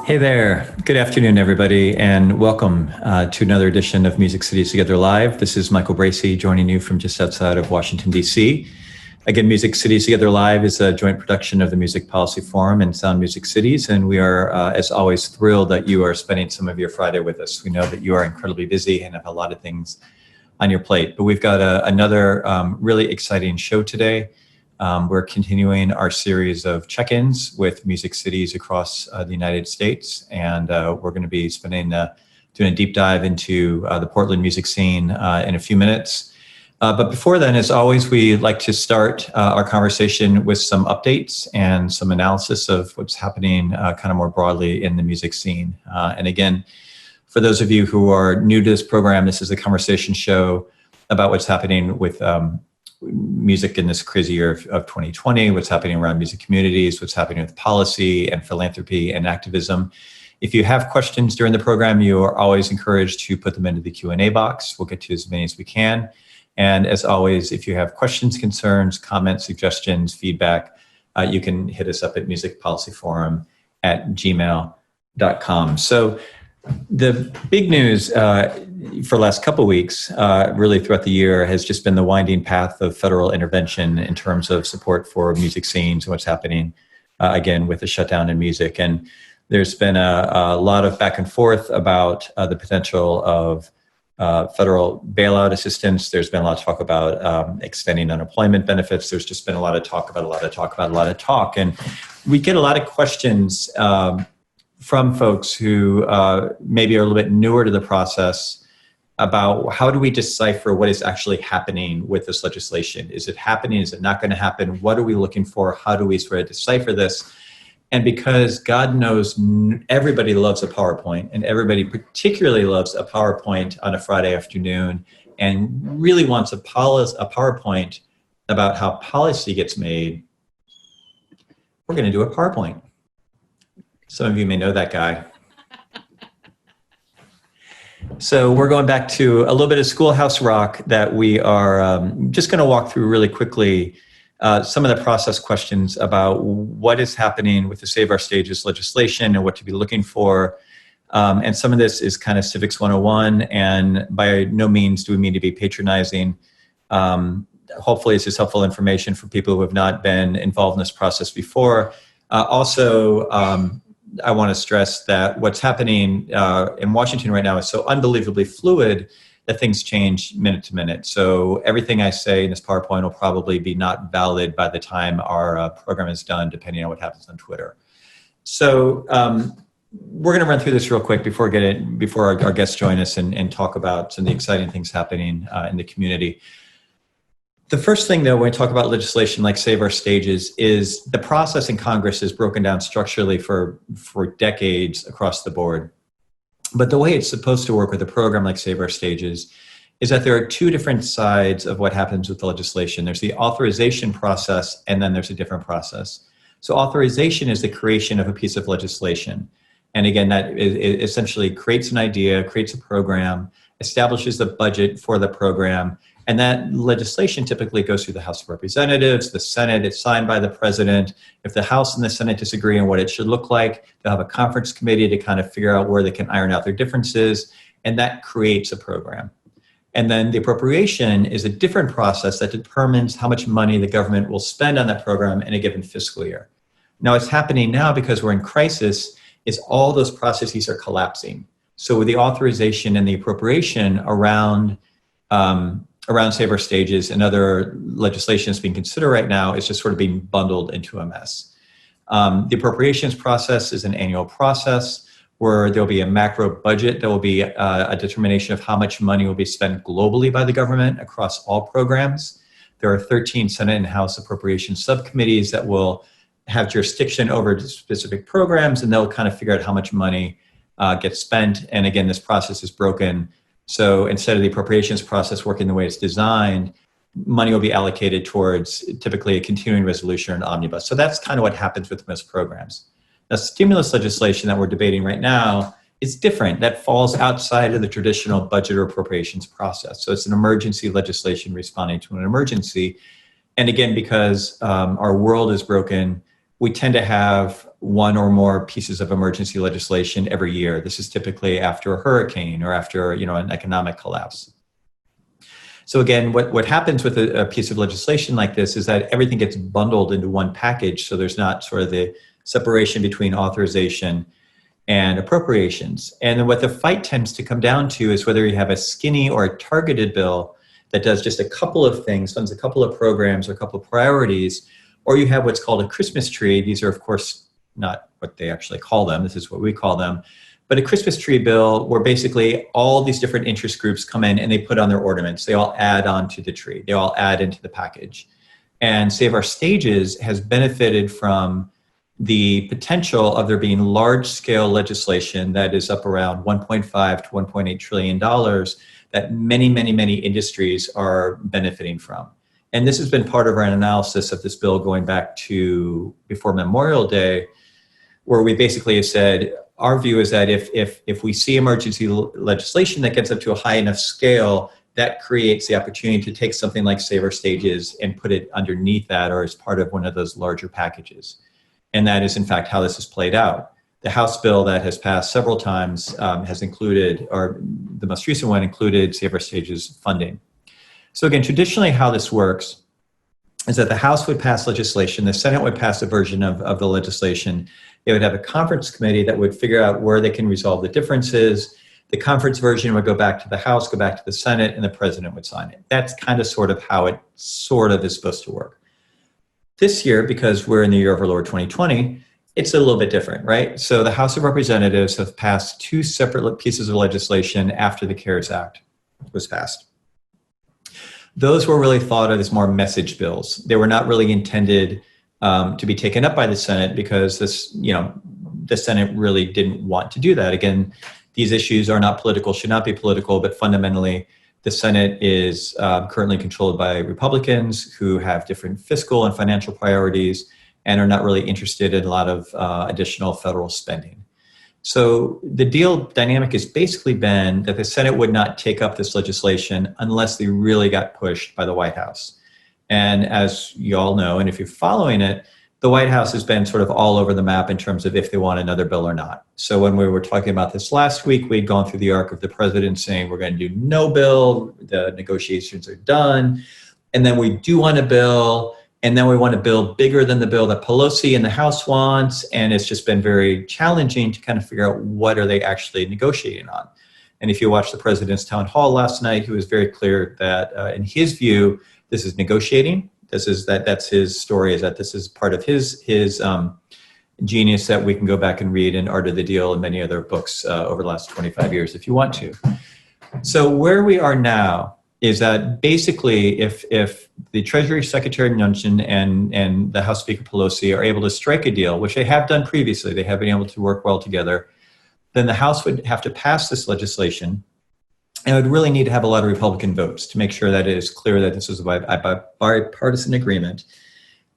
Hey there. Good afternoon, everybody, and welcome to another edition of Music Cities Together Live. This is Michael Bracy joining you from just outside of Washington, D.C. Again, Music Cities Together Live is a joint production of the Music Policy Forum and Sound Music Cities, and we are, as always, thrilled that you are spending some of your Friday with us. We know that you are incredibly busy and have a lot of things on your plate, but we've got another really exciting show today. We're continuing our series of check-ins with music cities across the United States, and we're going to be doing a deep dive into the Portland music scene in a few minutes. But before then, as always, we like to start our conversation with some updates and some analysis of what's happening kind of more broadly in the music scene. And again, for those of you who are new to this program, this is a conversation show about what's happening with music in this crazy year of 2020, what's happening around music communities, what's happening with policy and philanthropy and activism. If you have questions during the program, you are always encouraged to put them into the Q&A box. We'll get to as many as we can. And as always, if you have questions, concerns, comments, suggestions, feedback, you can hit us up at musicpolicyforum@gmail.com. So the big news for the last couple of weeks, really throughout the year, has just been the winding path of federal intervention in terms of support for music scenes and what's happening, again, with the shutdown in music. And there's been a lot of back and forth about the potential of federal bailout assistance. There's been a lot of talk about extending unemployment benefits. There's just been a lot of talk about a lot of talk. And we get a lot of questions from folks who maybe are a little bit newer to the process about how do we decipher what is actually happening with this legislation? Is it happening? Is it not going to happen? What are we looking for? How do we sort of decipher this? And because God knows everybody loves a PowerPoint, and everybody particularly loves a PowerPoint on a Friday afternoon and really wants a PowerPoint about how policy gets made, we're going to do a PowerPoint. Some of you may know that guy. So we're going back to a little bit of Schoolhouse Rock that we are just going to walk through really quickly some of the process questions about what is happening with the Save Our Stages legislation and what to be looking for. And some of this is kind of Civics 101, and by no means do we mean to be patronizing. Hopefully this is helpful information for people who have not been involved in this process before. Also, I want to stress that what's happening in Washington right now is so unbelievably fluid that things change minute to minute. So everything I say in this PowerPoint will probably be not valid by the time our program is done, depending on what happens on Twitter. So we're going to run through this real quick before our guests join us and talk about some of the exciting things happening in the community. The first thing, though, when we talk about legislation like Save Our Stages, is the process in Congress is broken down structurally for decades across the board. But the way it's supposed to work with a program like Save Our Stages is that there are two different sides of what happens with the legislation. There's the authorization process, and then there's a different process. So authorization is the creation of a piece of legislation. And again, that it essentially creates an idea, creates a program, establishes the budget for the program, and that legislation typically goes through the House of Representatives, the Senate. It's signed by the president. If the House and the Senate disagree on what it should look like, they'll have a conference committee to kind of figure out where they can iron out their differences, and that creates a program. And then the appropriation is a different process that determines how much money the government will spend on that program in a given fiscal year. Now, what's happening now, because we're in crisis, is all those processes are collapsing. So with the authorization and the appropriation around Save Our Stages and other legislation that's being considered right now, is just sort of being bundled into a mess. The appropriations process is an annual process where there'll be a macro budget. There will be a determination of how much money will be spent globally by the government across all programs. There are 13 Senate and House appropriations subcommittees that will have jurisdiction over specific programs, and they'll kind of figure out how much money gets spent. And again, this process is broken. So instead of the appropriations process working the way it's designed, money will be allocated towards typically a continuing resolution or an omnibus. So that's kind of what happens with most programs. Now, stimulus legislation that we're debating right now is different. That falls outside of the traditional budget or appropriations process. So it's an emergency legislation responding to an emergency. And again, because our world is broken, we tend to have one or more pieces of emergency legislation every year. This is typically after a hurricane or after, an economic collapse. So again, what happens with a piece of legislation like this is that everything gets bundled into one package, so there's not sort of the separation between authorization and appropriations. And then what the fight tends to come down to is whether you have a skinny or a targeted bill that does just a couple of things, funds a couple of programs or a couple of priorities, or you have what's called a Christmas tree. These are, of course, not what they actually call them. This is what we call them. But a Christmas tree bill where basically all these different interest groups come in and they put on their ornaments. They all add on to the tree. They all add into the package. And Save Our Stages has benefited from the potential of there being large-scale legislation that is up around $1.5 to $1.8 trillion that many, many, many industries are benefiting from. And this has been part of our analysis of this bill going back to before Memorial Day, where we basically have said, our view is that if we see emergency legislation that gets up to a high enough scale, that creates the opportunity to take something like Save Our Stages and put it underneath that or as part of one of those larger packages. And that is, in fact, how this has played out. The House bill that has passed several times has included, or the most recent one included, Save Our Stages funding. So again, traditionally how this works is that the House would pass legislation, the Senate would pass a version of the legislation. They would have a conference committee that would figure out where they can resolve the differences. The conference version would go back to the House, go back to the Senate, and the president would sign it. That's kind of sort of how it sort of is supposed to work. This year, because we're in the year of our Lord 2020, it's a little bit different, right? So the House of Representatives have passed two separate pieces of legislation after the CARES Act was passed. Those were really thought of as more message bills. They were not really intended to be taken up by the Senate because the Senate really didn't want to do that. Again, these issues are not political, should not be political, but fundamentally the Senate is currently controlled by Republicans who have different fiscal and financial priorities and are not really interested in a lot of additional federal spending. So the deal dynamic has basically been that the Senate would not take up this legislation unless they really got pushed by the White House. And as you all know, and if you're following it, the White House has been sort of all over the map in terms of if they want another bill or not. So when we were talking about this last week, we'd gone through the arc of the president saying we're going to do no bill, the negotiations are done, and then we do want a bill, and then we want a bill bigger than the bill that Pelosi and the House wants, and it's just been very challenging to kind of figure out what are they actually negotiating on. And if you watched the president's town hall last night, he was very clear that in his view, this is negotiating. That's his story, is that this is part of his genius that we can go back and read in Art of the Deal and many other books over the last 25 years if you want to. So where we are now is that basically if the Treasury Secretary Mnuchin and the House Speaker Pelosi are able to strike a deal, which they have done previously, they have been able to work well together, then the House would have to pass this legislation and would really need to have a lot of Republican votes to make sure that it is clear that this is a bipartisan agreement.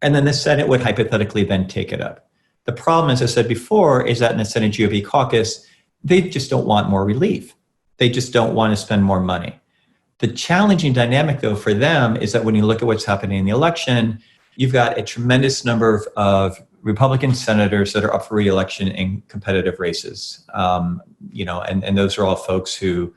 And then the Senate would hypothetically then take it up. The problem, as I said before, is that in the Senate GOP caucus, they just don't want more relief. They just don't want to spend more money. The challenging dynamic, though, for them is that when you look at what's happening in the election, you've got a tremendous number of Republican senators that are up for re-election in competitive races. And those are all folks who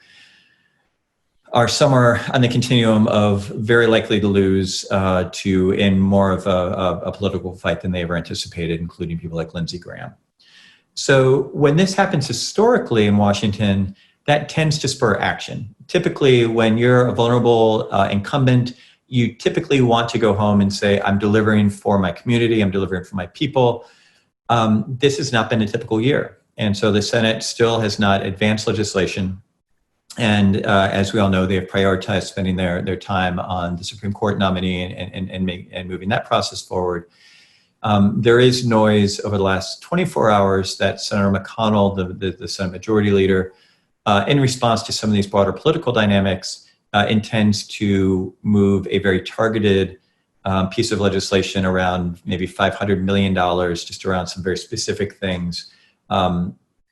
are somewhere on the continuum of very likely to lose to in more of a political fight than they ever anticipated, including people like Lindsey Graham. So when this happens historically in Washington, that tends to spur action. Typically, when you're a vulnerable incumbent, you typically want to go home and say, I'm delivering for my community, I'm delivering for my people. This has not been a typical year. And so the Senate still has not advanced legislation. And as we all know, they have prioritized spending their time on the Supreme Court nominee and moving that process forward. There is noise over the last 24 hours that Senator McConnell, the Senate Majority Leader, in response to some of these broader political dynamics, intends to move a very targeted piece of legislation around maybe $500 million, just around some very specific things,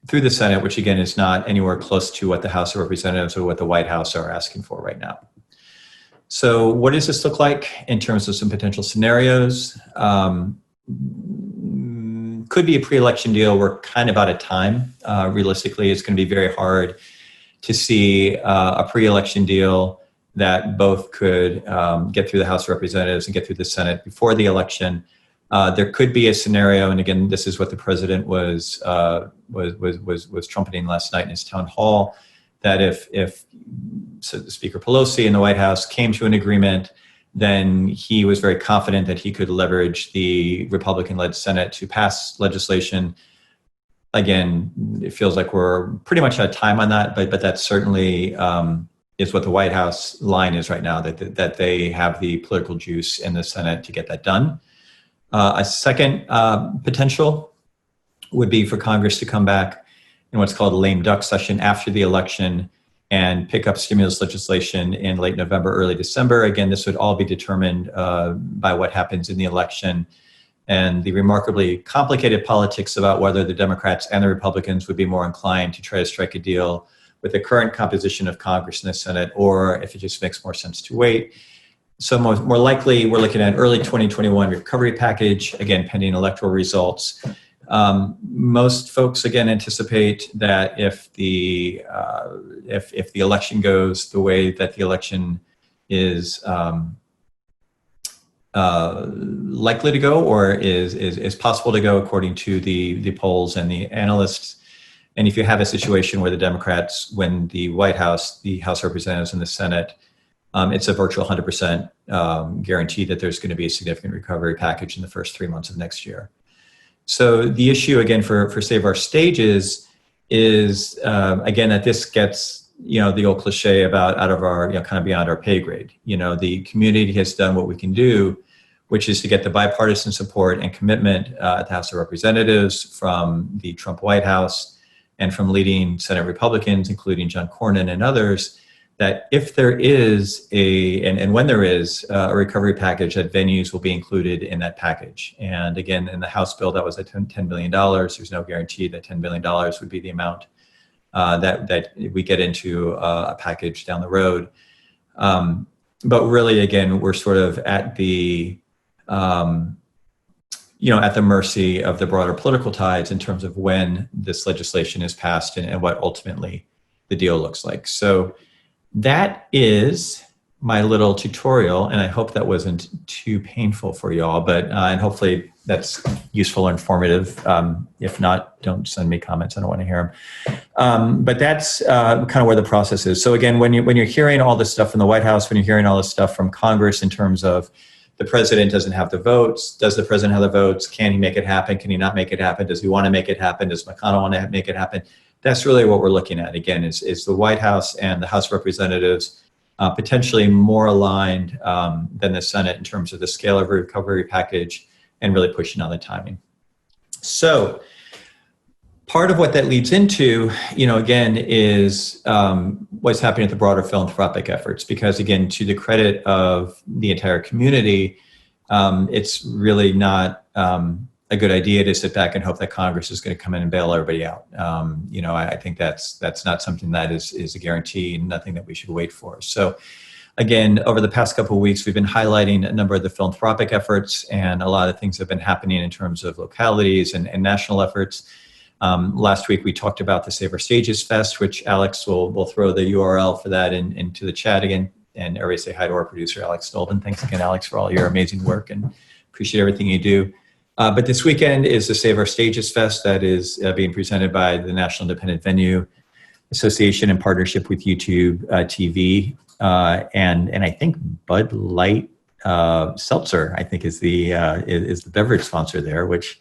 through the Senate, which again is not anywhere close to what the House of Representatives or what the White House are asking for right now. So what does this look like in terms of some potential scenarios? could be a pre-election deal. We're kind of out of time. Realistically, it's going to be very hard to see a pre-election deal that both could get through the House of Representatives and get through the Senate before the election. There could be a scenario, and again, this is what the president was trumpeting last night in his town hall, that if Speaker Pelosi and the White House came to an agreement, then he was very confident that he could leverage the Republican-led Senate to pass legislation. Again, it feels like we're pretty much out of time on that, but that certainly is what the White House line is right now, that they have the political juice in the Senate to get that done. A second potential would be for Congress to come back in what's called a lame duck session after the election and pick up stimulus legislation in late November, early December. Again, this would all be determined by what happens in the election and the remarkably complicated politics about whether the Democrats and the Republicans would be more inclined to try to strike a deal with the current composition of Congress and the Senate, or if it just makes more sense to wait. So more likely, we're looking at early 2021 recovery package, again, pending electoral results. Most folks, again, anticipate that if the election goes the way that the election is likely to go, or is possible to go according to the polls and the analysts. And if you have a situation where the Democrats win the White House, the House of Representatives, and the Senate, it's a virtual 100% guarantee that there's going to be a significant recovery package in the first 3 months of next year. So the issue, again, for Save Our Stages is, again, that this gets, the old cliche about out of our, kind of beyond our pay grade. The community has done what we can do, which is to get the bipartisan support and commitment at the House of Representatives from the Trump White House and from leading Senate Republicans, including John Cornyn and others, that if there is and when there is a recovery package, that venues will be included in that package. And again, in the House bill, that was at $10 billion. There's no guarantee that $10 billion would be the amount that we get into a package down the road. But really, again, we're sort of at the at the mercy of the broader political tides in terms of when this legislation is passed and what ultimately the deal looks like. So that is my little tutorial, and I hope that wasn't too painful for you all, but and hopefully that's useful or informative. If not, don't send me comments. I don't want to hear them. But that's kind of where the process is. So again, when you're hearing all this stuff from the White House, when you're hearing all this stuff from Congress in terms of the president doesn't have the votes, does the president have the votes? Can he make it happen? Can he not make it happen? Does he want to make it happen? Does McConnell want to make it happen? That's really what we're looking at. Again, is the White House and the House of Representatives potentially more aligned than the Senate in terms of the scale of a recovery package and really pushing on the timing. So part of what that leads into, again, is what's happening at the broader philanthropic efforts. Because again, to the credit of the entire community, it's really not a good idea to sit back and hope that Congress is going to come in and bail everybody out. I think that's not something that is a guarantee and nothing that we should wait for. So again, over the past couple of weeks, we've been highlighting a number of the philanthropic efforts, and a lot of things have been happening in terms of localities and national efforts. Last week, we talked about the Save Our Stages Fest, which Alex will throw the URL for that into the chat again. And everybody say hi to our producer, Alex Stolden. Thanks again, Alex, for all your amazing work, and appreciate everything you do. But this weekend is the Save Our Stages Fest that is being presented by the National Independent Venue Association in partnership with YouTube TV. And I think Bud Light Seltzer, I think, is the beverage sponsor there, which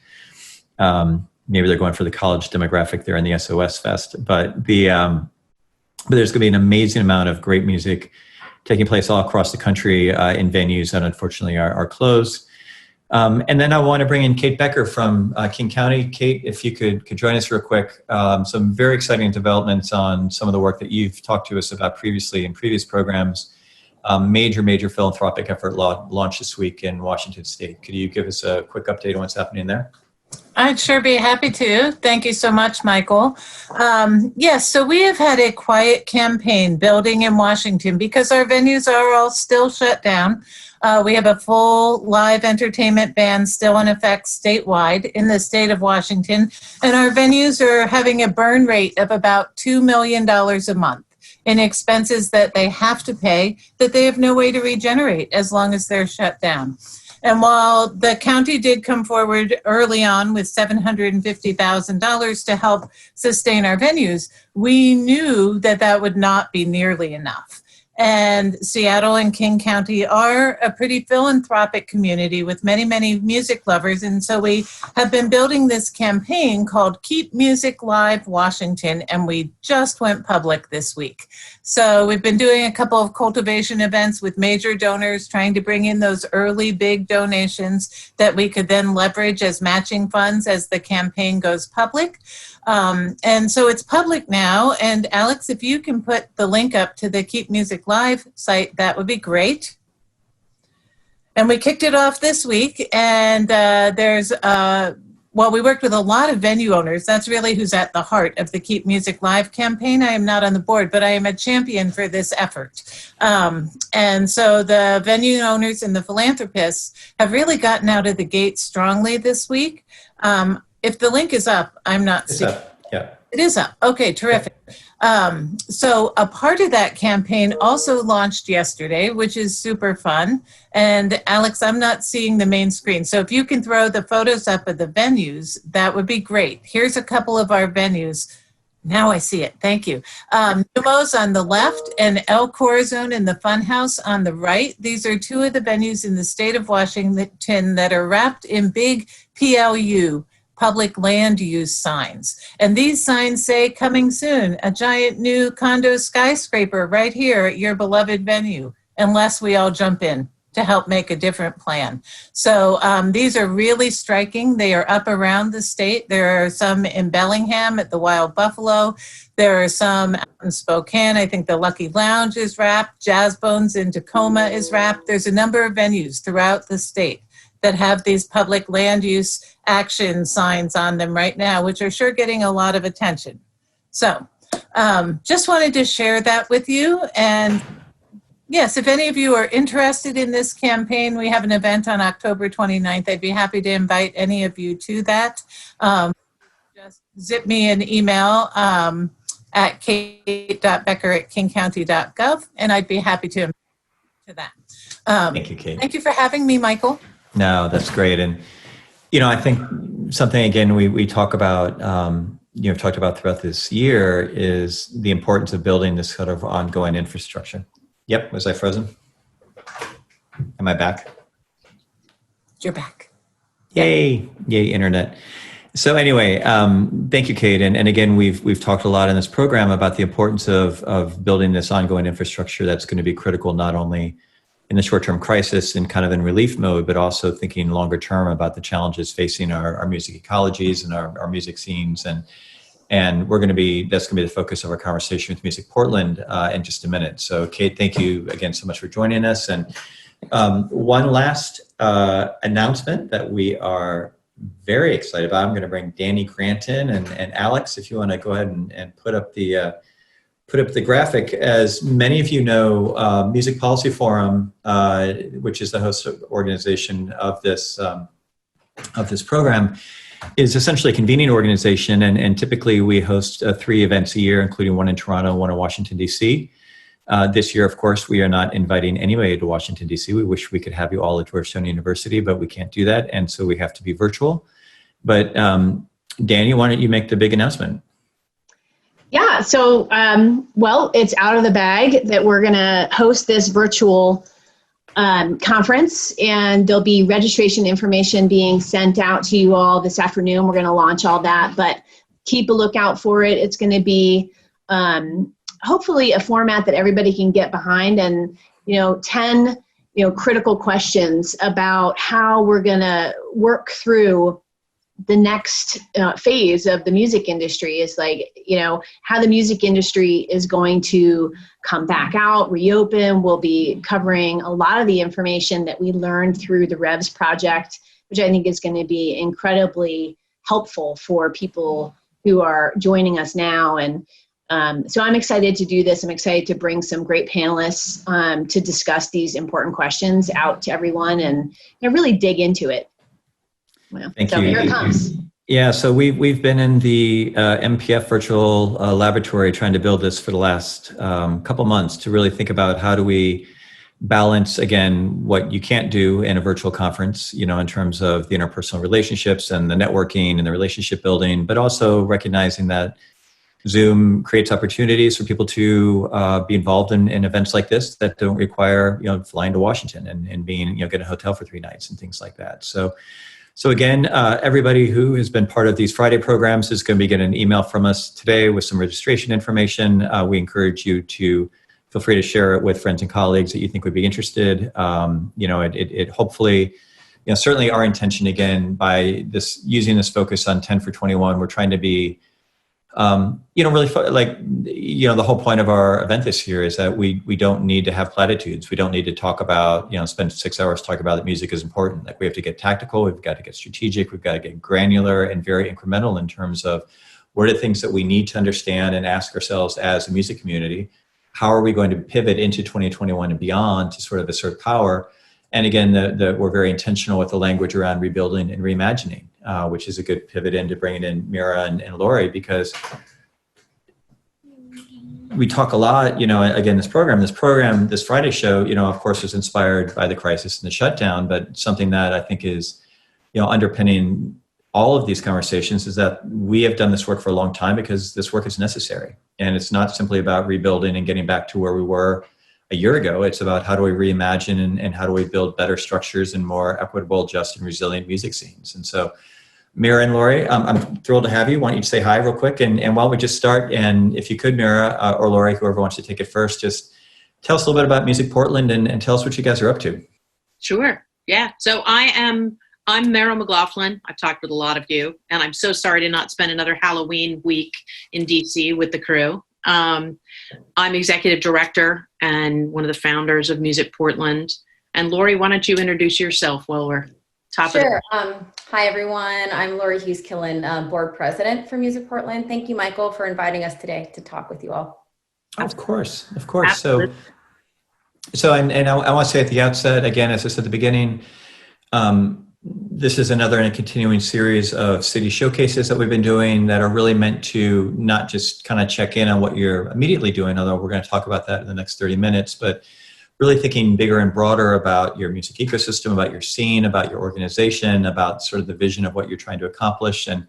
maybe they're going for the college demographic there in the SOS Fest. But there's going to be an amazing amount of great music taking place all across the country in venues that unfortunately are closed. And then I want to bring in Kate Becker from King County. Kate, if you could join us real quick. Some very exciting developments on some of the work that you've talked to us about previously in previous programs. Major philanthropic effort launched this week in Washington State. Could you give us a quick update on what's happening there? I'd sure be happy to. Thank you so much, Michael. Yes, so we have had a quiet campaign building in Washington because our venues are all still shut down. We have a full live entertainment ban still in effect statewide in the state of Washington, and our venues are having a burn rate of about $2 million a month in expenses that they have to pay that they have no way to regenerate as long as they're shut down. And while the county did come forward early on with $750,000 to help sustain our venues, we knew that that would not be nearly enough. And Seattle and King County are a pretty philanthropic community with many, many music lovers. And so we have been building this campaign called Keep Music Live Washington, and we just went public this week. So we've been doing a couple of cultivation events with major donors, trying to bring in those early big donations that we could then leverage as matching funds as the campaign goes public. And so it's public now. And Alex, if you can put the link up to the Keep Music Live site, that would be great. And we kicked it off this week. And we worked with a lot of venue owners. That's really who's at the heart of the Keep Music Live campaign. I am not on the board, but I am a champion for this effort. And so the venue owners and the philanthropists have really gotten out of the gate strongly this week. If the link is up, I'm not seeing it. Yeah. It is up. Okay, terrific. So a part of that campaign also launched yesterday, which is super fun. And Alex, I'm not seeing the main screen. So if you can throw the photos up of the venues, that would be great. Here's a couple of our venues. Now I see it. Thank you. Numos on the left and El Corazon in the Funhouse on the right. These are two of the venues in the state of Washington that are wrapped in big PLU, public land use signs. And these signs say, coming soon, a giant new condo skyscraper right here at your beloved venue, unless we all jump in to help make a different plan. So these are really striking. They are up around the state. There are some in Bellingham at the Wild Buffalo. There are some out in Spokane. I think the Lucky Lounge is wrapped. Jazz Bones in Tacoma is wrapped. There's a number of venues throughout the state that have these public land use action signs on them right now, which are sure getting a lot of attention. So just wanted to share that with you. And yes, if any of you are interested in this campaign, we have an event on October 29th. I'd be happy to invite any of you to that. Just zip me an email at kate.becker@kingcounty.gov, and I'd be happy to invite you to that. Thank you, Kate. Thank you for having me, Michael. No, that's great. And, I think something, again, we talk about, talked about throughout this year is the importance of building this sort of ongoing infrastructure. Yep. Was I frozen? Am I back? You're back. Yay. Yay, internet. So anyway, thank you, Kate. And again, we've talked a lot in this program about the importance of building this ongoing infrastructure that's going to be critical not only in the short-term crisis and kind of in relief mode, but also thinking longer term about the challenges facing our music ecologies and our music scenes. And that's going to be the focus of our conversation with MusicPortland in just a minute. So Kate, thank you again so much for joining us. And one last announcement that we are very excited about. I'm going to bring Dani Granton and Alex, if you want to go ahead and put up the graphic. As many of you know, Music Policy Forum, which is the host organization of this program, is essentially a convening organization, and typically we host 3 events a year, including one in Toronto, one in Washington, D.C. This year, of course, we are not inviting anybody to Washington, D.C. We wish we could have you all at Georgetown University, but we can't do that, and so we have to be virtual. But Dani, why don't you make the big announcement? Yeah, so, it's out of the bag that we're going to host this virtual conference, and there'll be registration information being sent out to you all this afternoon. We're going to launch all that, but keep a lookout for it. It's going to be hopefully a format that everybody can get behind, and 10 critical questions about how we're going to work through the next phase of the music industry. Is how the music industry is going to come back out, reopen. We'll be covering a lot of the information that we learned through the REVS project which I think is going to be incredibly helpful for people who are joining us now. And so I'm excited to do this. I'm excited to bring some great panelists to discuss these important questions out to everyone and really dig into it. Well, Thank so you. Here it comes. Yeah, so we've been in the MPF virtual laboratory trying to build this for the last couple months to really think about how do we balance, again, what you can't do in a virtual conference, in terms of the interpersonal relationships and the networking and the relationship building, but also recognizing that Zoom creates opportunities for people to be involved in events like this that don't require, flying to Washington and being, get a hotel for 3 nights and things like that. So again, everybody who has been part of these Friday programs is going to be getting an email from us today with some registration information. We encourage you to feel free to share it with friends and colleagues that you think would be interested. It hopefully, certainly our intention, again, by using this focus on 10 for 21, we're trying to be, really the whole point of our event this year is that we don't need to have platitudes. We don't need to talk about, spend 6 hours talking about that music is important. Like, we have to get tactical. We've got to get strategic. We've got to get granular and very incremental in terms of what are the things that we need to understand and ask ourselves as a music community. How are we going to pivot into 2021 and beyond to sort of assert power? And again, we're very intentional with the language around rebuilding and reimagining, which is a good pivot into bringing in Meara and Lori, because we talk a lot, again, this Friday show, of course, was inspired by the crisis and the shutdown, but something that I think is, underpinning all of these conversations is that we have done this work for a long time because this work is necessary. And it's not simply about rebuilding and getting back to where we were a year ago. It's about how do we reimagine and how do we build better structures and more equitable, just, and resilient music scenes. And so, Meara and Lori, I'm thrilled to have you. Why don't you say hi real quick? And why don't we just start? And if you could, Meara or Lori, whoever wants to take it first, just tell us a little bit about MusicPortland and tell us what you guys are up to. Sure. Yeah. So I'm Meara McLaughlin. I've talked with a lot of you, and I'm so sorry to not spend another Halloween week in DC with the crew. I'm executive director and one of the founders of MusicPortland. And Lori, why don't you introduce yourself while we're top of Sure. Hi, everyone. I'm Lori Hughes-Killen, board president for MusicPortland. Thank you, Michael, for inviting us today to talk with you all. Of course. Absolutely. So I want to say at the outset, again, as I said at the beginning, this is another in a continuing series of city showcases that we've been doing that are really meant to not just kind of check in on what you're immediately doing, although we're going to talk about that in the next 30 minutes, but really thinking bigger and broader about your music ecosystem, about your scene, about your organization, about sort of the vision of what you're trying to accomplish. And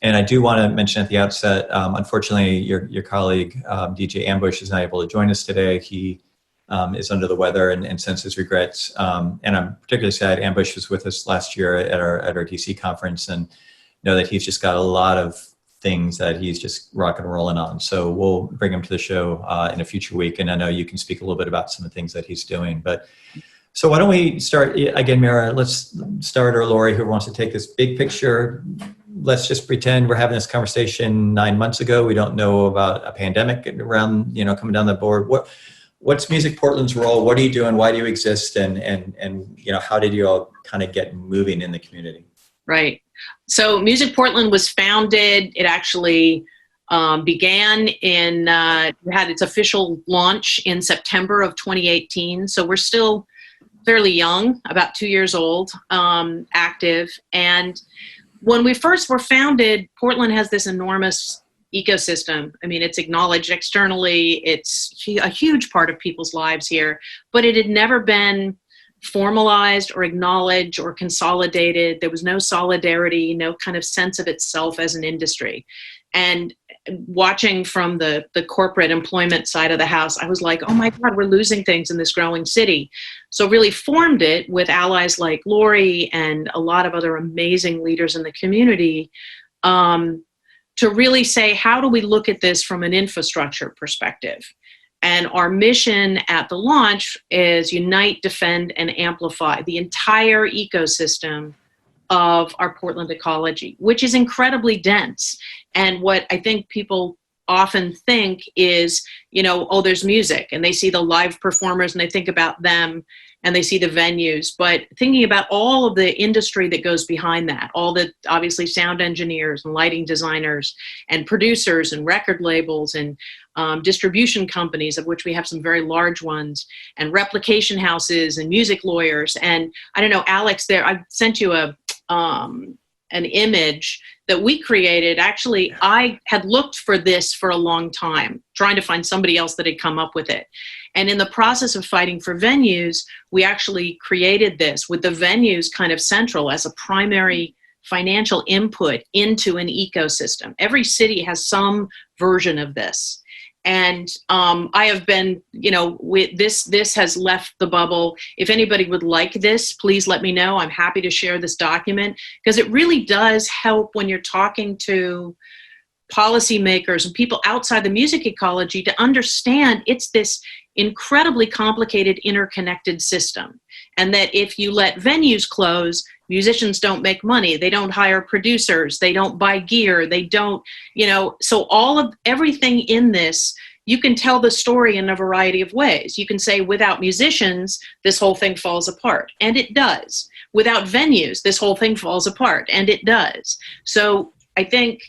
I do want to mention at the outset, unfortunately, your colleague, DJ Ambush, is not able to join us today. He is under the weather and sends his regrets. And I'm particularly sad. Ambush was with us last year at our DC conference, and know that he's just got a lot of things that he's just rocking and rolling on. So we'll bring him to the show in a future week. And I know you can speak a little bit about some of the things that he's doing. But so why don't we start again, Meara, let's start, or Lori, who wants to take this big picture. Let's just pretend we're having this conversation 9 months ago. We don't know about a pandemic around, coming down the board. What's MusicPortland's role? What are you doing? Why do you exist? And how did you all kind of get moving in the community? Right. So MusicPortland was founded. It actually began had its official launch in September of 2018. So we're still fairly young, about 2 years old, active. And when we first were founded, Portland has this enormous ecosystem. I mean, it's acknowledged externally. It's a huge part of people's lives here, but it had never been formalized or acknowledged or consolidated. There was no solidarity, no kind of sense of itself as an industry. And watching from the corporate employment side of the house, I was like, oh my God, we're losing things in this growing city. So really formed it with allies like Lori and a lot of other amazing leaders in the community to really say, how do we look at this from an infrastructure perspective? And our mission at the launch is unite, defend, and amplify the entire ecosystem of our Portland ecology, which is incredibly dense. And what I think people often think is, oh, there's music, and they see the live performers and they think about them and they see the venues, but thinking about all of the industry that goes behind that, all the obviously sound engineers and lighting designers and producers and record labels and distribution companies, of which we have some very large ones, and replication houses and music lawyers. And I don't know, Alex, I sent you an image that we created. Actually, I had looked for this for a long time, trying to find somebody else that had come up with it. And in the process of fighting for venues, we actually created this with the venues kind of central as a primary financial input into an ecosystem. Every city has some version of this. And I have been, with this has left the bubble. If anybody would like this, please let me know. I'm happy to share this document, because it really does help when you're talking to policymakers and people outside the music ecology to understand it's this incredibly complicated, interconnected system. And that if you let venues close, musicians don't make money, they don't hire producers, they don't buy gear, they don't, so everything in this, you can tell the story in a variety of ways. You can say, without musicians, this whole thing falls apart. And it does. Without venues, this whole thing falls apart. And it does. So I think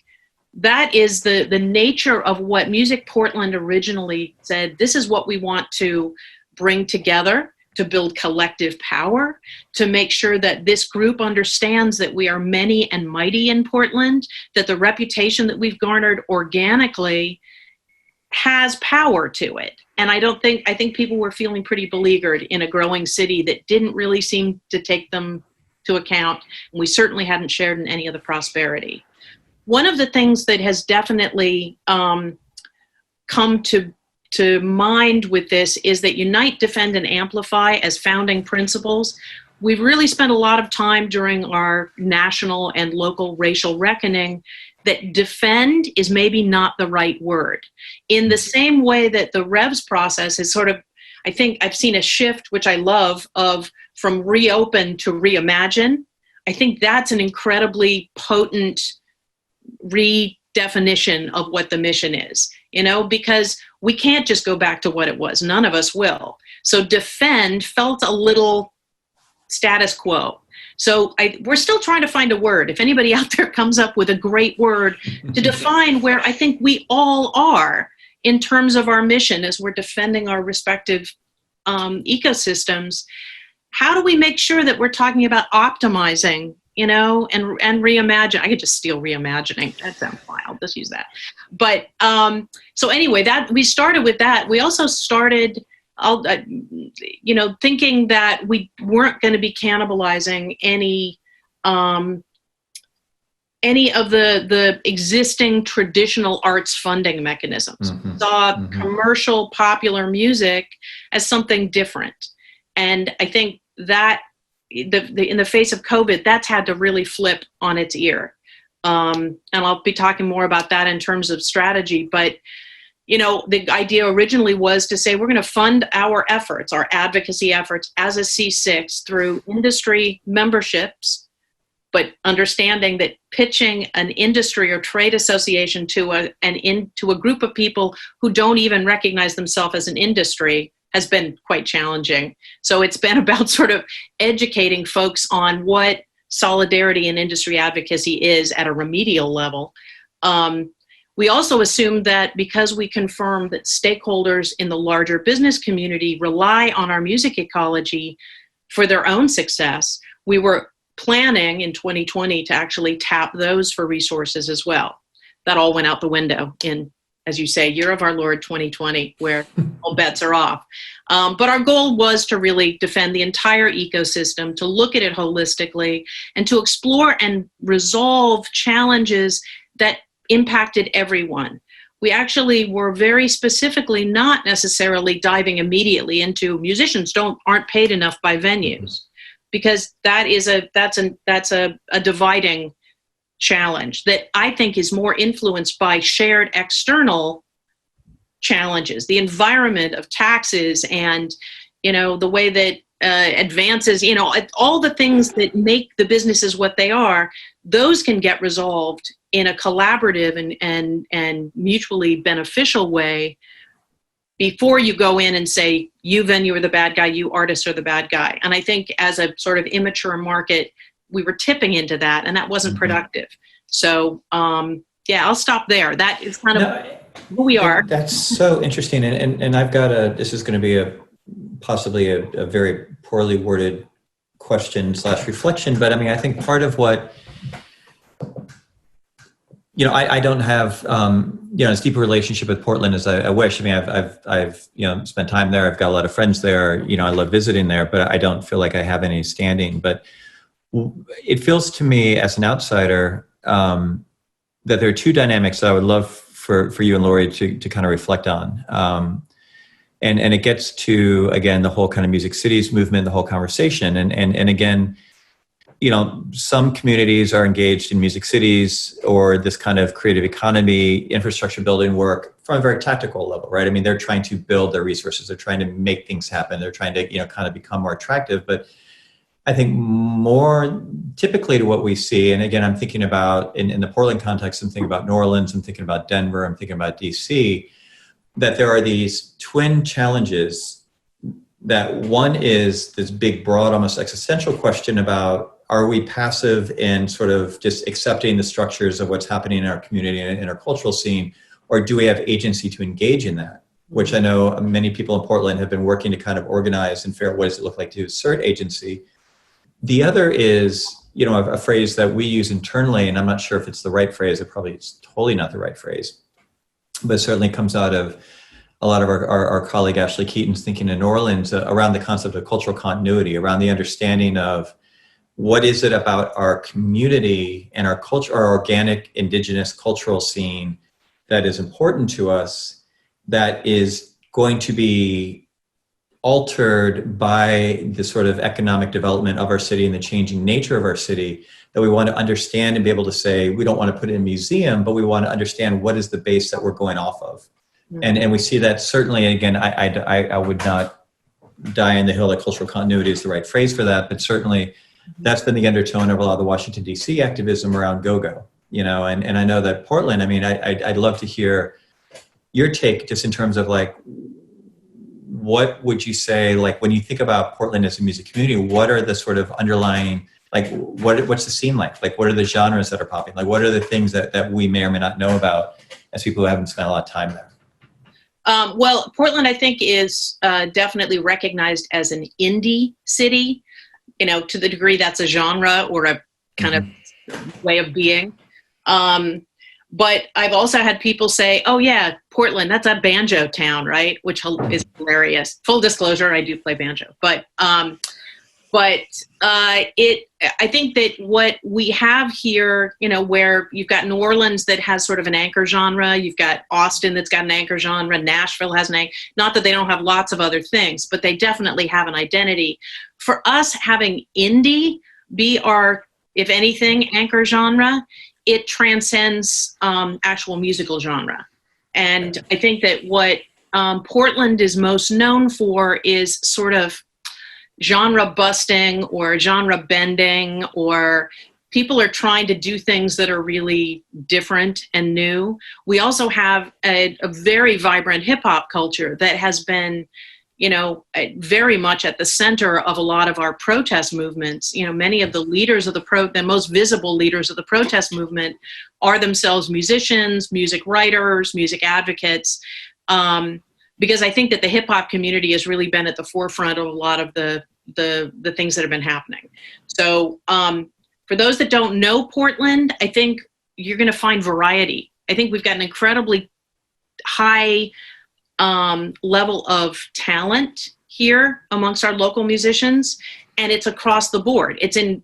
that is the nature of what MusicPortland originally said. This is what we want to bring together, to build collective power, to make sure that this group understands that we are many and mighty in Portland, that the reputation that we've garnered organically has power to it. And I think people were feeling pretty beleaguered in a growing city that didn't really seem to take them to account. And we certainly hadn't shared in any of the prosperity. One of the things that has definitely come to mind with this is that unite, defend, and amplify as founding principles. We've really spent a lot of time during our national and local racial reckoning that defend is maybe not the right word. In the same way that the REVS process is sort of, I think I've seen a shift, which I love, from reopen to reimagine. I think that's an incredibly potent redefinition of what the mission is, because we can't just go back to what it was. None of us will. So defend felt a little status quo. So we're still trying to find a word. If anybody out there comes up with a great word to define where I think we all are in terms of our mission as we're defending our respective ecosystems, how do we make sure that we're talking about optimizing, and reimagine? I could just steal reimagining. That sounds wild. Let's use that. But so anyway, that we started with that. We also started, thinking that we weren't going to be cannibalizing any of the existing traditional arts funding mechanisms. We saw commercial popular music as something different. And I think that in the face of COVID, that's had to really flip on its ear. And I'll be talking more about that in terms of strategy. But, the idea originally was to say we're going to fund our efforts, our advocacy efforts as a C6 through industry memberships, but understanding that pitching an industry or trade association to a group of people who don't even recognize themselves as an industry has been quite challenging. So it's been about sort of educating folks on what solidarity and industry advocacy is at a remedial level. We also assumed that because we confirmed that stakeholders in the larger business community rely on our music ecology for their own success, we were planning in 2020 to actually tap those for resources as well. That all went out the window in, as you say, year of our Lord 2020, where all bets are off. But our goal was to really defend the entire ecosystem, to look at it holistically, and to explore and resolve challenges that impacted everyone. We actually were very specifically not necessarily diving immediately into musicians aren't paid enough by venues, because that's a dividing challenge that I think is more influenced by shared external challenges, the environment of taxes and, the way that advances, all the things that make the businesses what they are, those can get resolved in a collaborative and mutually beneficial way before you go in and say, you venue are the bad guy, you artists are the bad guy. And I think as a sort of immature market, we were tipping into that, and that wasn't productive. So, I'll stop there. That is kind of who we are. That's so interesting. And I've got this is going to be possibly a very poorly worded question / reflection, but I mean, I think part of what, I don't have, as deep a relationship with Portland as I wish. I mean, I've spent time there. I've got a lot of friends there. I love visiting there, but I don't feel like I have any standing. But it feels to me as an outsider that there are two dynamics that I would love for you and Lori to kind of reflect on. And it gets to, again, the whole kind of Music Cities movement, the whole conversation. And again, some communities are engaged in music cities or this kind of creative economy, infrastructure building work from a very tactical level, right? I mean, they're trying to build their resources. They're trying to make things happen. They're trying to, kind of become more attractive. But I think more typically to what we see, and again, I'm thinking about in the Portland context, I'm thinking about New Orleans, I'm thinking about Denver, I'm thinking about DC, that there are these twin challenges. That one is this big, broad, almost existential question about, are we passive in sort of just accepting the structures of what's happening in our community and in our cultural scene, or do we have agency to engage in that? Which I know many people in Portland have been working to kind of organize and figure out what does it look like to assert agency. The other is, a phrase that we use internally, and I'm not sure if it's the right phrase, it probably is totally not the right phrase, but it certainly comes out of a lot of our colleague Ashley Keaton's thinking in New Orleans around the concept of cultural continuity, around the understanding of what is it about our community and our culture, our organic indigenous cultural scene that is important to us, that is going to be altered by the sort of economic development of our city and the changing nature of our city, that we want to understand and be able to say, we don't want to put it in a museum, but we want to understand what is the base that we're going off of. And we see that certainly, again, I would not die on the hill that cultural continuity is the right phrase for that, but certainly that's been the undertone of a lot of the Washington, D.C. activism around go-go, and I know that Portland, I mean, I'd love to hear your take just in terms of like, what would you say, like when you think about Portland as a music community, what are the sort of underlying, like what's the scene like? Like what are the genres that are popping? Like what are the things that we may or may not know about as people who haven't spent a lot of time there? Well, Portland, I think, is definitely recognized as an indie city, to the degree that's a genre or a kind of way of being. But I've also had people say, oh yeah, Portland, that's a banjo town, right? Which is hilarious. Full disclosure, I do play banjo. But I think that what we have here, where you've got New Orleans that has sort of an anchor genre, you've got Austin that's got an anchor genre, Nashville has an anchor, not that they don't have lots of other things, but they definitely have an identity. For us, having indie be our, if anything, anchor genre, it transcends actual musical genre. And I think that what Portland is most known for is sort of genre busting or genre bending, or people are trying to do things that are really different and new. We also have a very vibrant hip hop culture that has been, very much at the center of a lot of our protest movements. Many of the leaders of the most visible leaders of the protest movement are themselves musicians, music writers, music advocates. Because I think that the hip hop community has really been at the forefront of a lot of the things that have been happening. So for those that don't know Portland, I think you're going to find variety. I think we've got an incredibly high level of talent here amongst our local musicians, and it's across the board. It's in,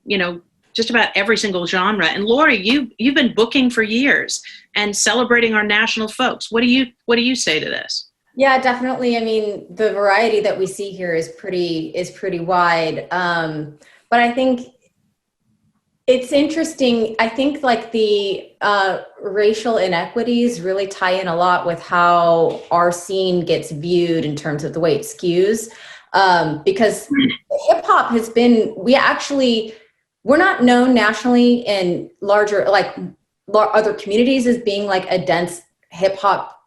just about every single genre. And Lori, you've been booking for years and celebrating our national folks. What do you say to this? Yeah, definitely. I mean, the variety that we see here is pretty wide. But I think it's interesting. I think like the racial inequities really tie in a lot with how our scene gets viewed in terms of the way it skews. because hip hop has been, we're not known nationally in larger, other communities as being like a dense hip hop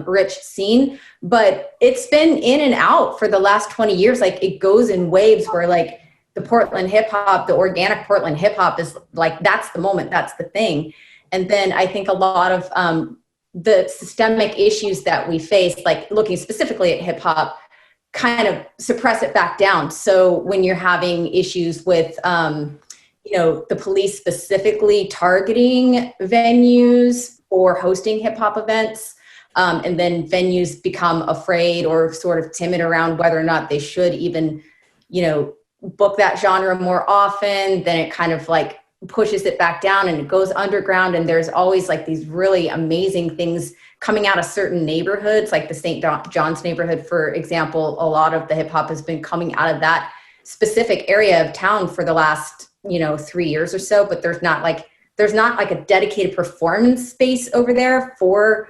rich scene, but it's been in and out for the last 20 years. Like it goes in waves where like the Portland hip hop, the organic Portland hip hop is like, that's the moment, that's the thing. And then I think a lot of the systemic issues that we face, like looking specifically at hip hop, kind of suppress it back down. So when you're having issues with, the police specifically targeting venues or hosting hip hop events, and then venues become afraid or sort of timid around whether or not they should even, book that genre more often, then it kind of like pushes it back down and it goes underground. And there's always like these really amazing things coming out of certain neighborhoods, like the St. John's neighborhood, for example. A lot of the hip hop has been coming out of that specific area of town for the last, 3 years or so, but there's not like a dedicated performance space over there for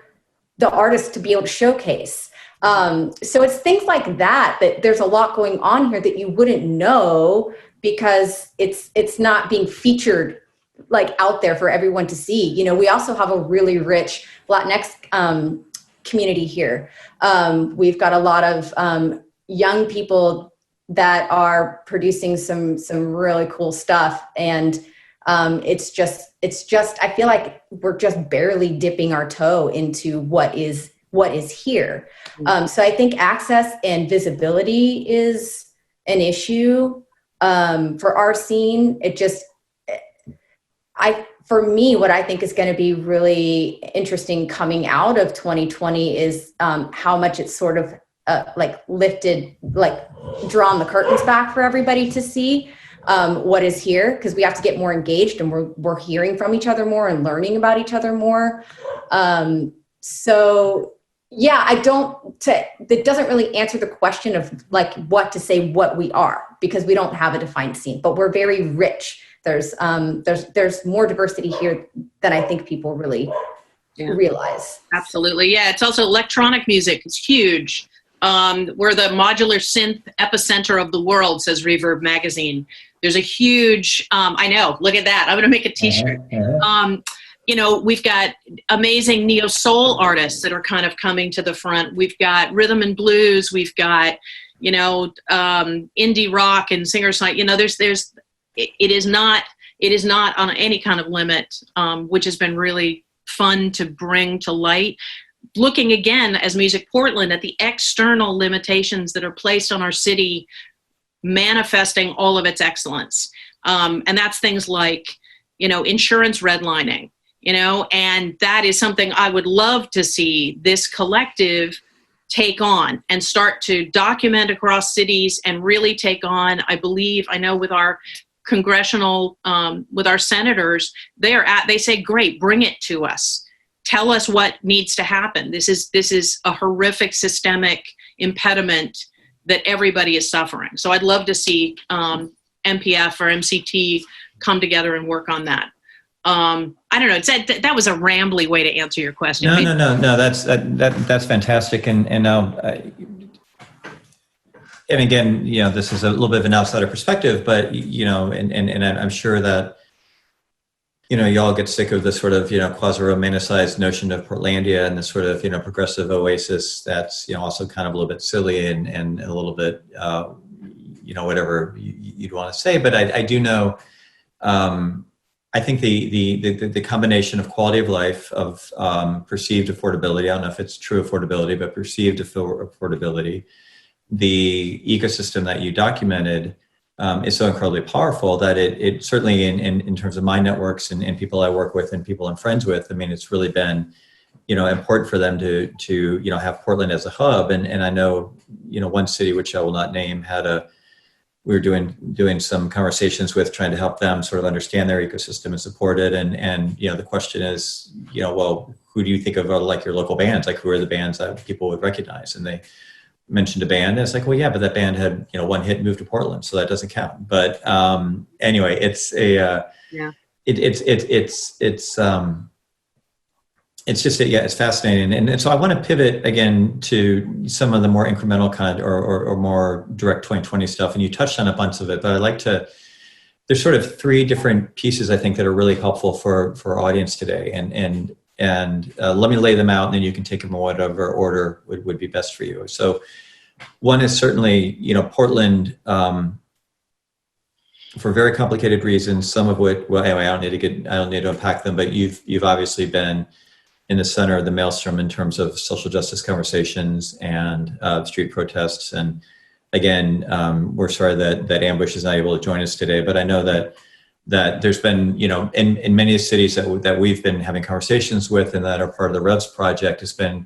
the artists to be able to showcase. So it's things like that there's a lot going on here that you wouldn't know because it's not being featured like out there for everyone to see. We also have a really rich Latinx community here. We've got a lot of young people that are producing some really cool stuff. And it's just, I feel like we're just barely dipping our toe into what is here. So I think access and visibility is an issue for our scene. For me, what I think is going to be really interesting coming out of 2020 is how much it's sort of lifted, drawn the curtains back for everybody to see what is here, because we have to get more engaged and we're hearing from each other more and learning about each other more. So yeah, that doesn't really answer the question of like what to say what we are, because we don't have a defined scene, but we're very rich. There's more diversity here than I think people really realize. Absolutely. Yeah. It's also electronic music. It's huge. We're the modular synth epicenter of the world, says Reverb magazine. There's a huge, I know, look at that. I'm going to make a t-shirt. We've got amazing neo soul artists that are kind of coming to the front. We've got rhythm and blues. We've got, indie rock and singer-songwriters. It is not on any kind of limit, which has been really fun to bring to light. Looking again as MusicPortland at the external limitations that are placed on our city, manifesting all of its excellence. And that's things like, insurance redlining, and that is something I would love to see this collective take on and start to document across cities and really take on. I know with our congressional, with our senators, they say, great, bring it to us. Tell us what needs to happen. This is a horrific systemic impediment that everybody is suffering. So I'd love to see MPF or MCT come together and work on that. I don't know. That was a rambly way to answer your question. No. That's fantastic. And again, this is a little bit of an outsider perspective, but and I'm sure that y'all get sick of this sort of quasi-romanticized notion of Portlandia and this sort of progressive oasis that's also kind of a little bit silly and a little bit whatever you'd want to say. But I do know. I think the combination of quality of life, of perceived affordability, I don't know if it's true affordability, but perceived affordability, the ecosystem that you documented is so incredibly powerful that it certainly in terms of my networks and people I work with and people I'm friends with, I mean, it's really been, important for them to have Portland as a hub. And I know, one city, which I will not name, we were doing some conversations with trying to help them sort of understand their ecosystem and support it. And the question is, well, who do you think of like your local bands? Like, who are the bands that people would recognize? And they mentioned a band, and it's like, well, yeah, but that band had one hit and moved to Portland, so that doesn't count. But anyway, it's it's just, yeah, it's fascinating. And so I want to pivot again to some of the more incremental kind or more direct 2020 stuff. And you touched on a bunch of it, but I'd like to, there's sort of three different pieces I think that are really helpful for our audience today. And let me lay them out, and then you can take them in whatever order would be best for you. So one is certainly, Portland, for very complicated reasons, some of which, well, anyway, I don't need to unpack them, but you've obviously been in the center of the maelstrom in terms of social justice conversations and street protests. And again, we're sorry that Ambush is not able to join us today, but I know that there's been, in many of the cities that we've been having conversations with and that are part of the REVS project, has been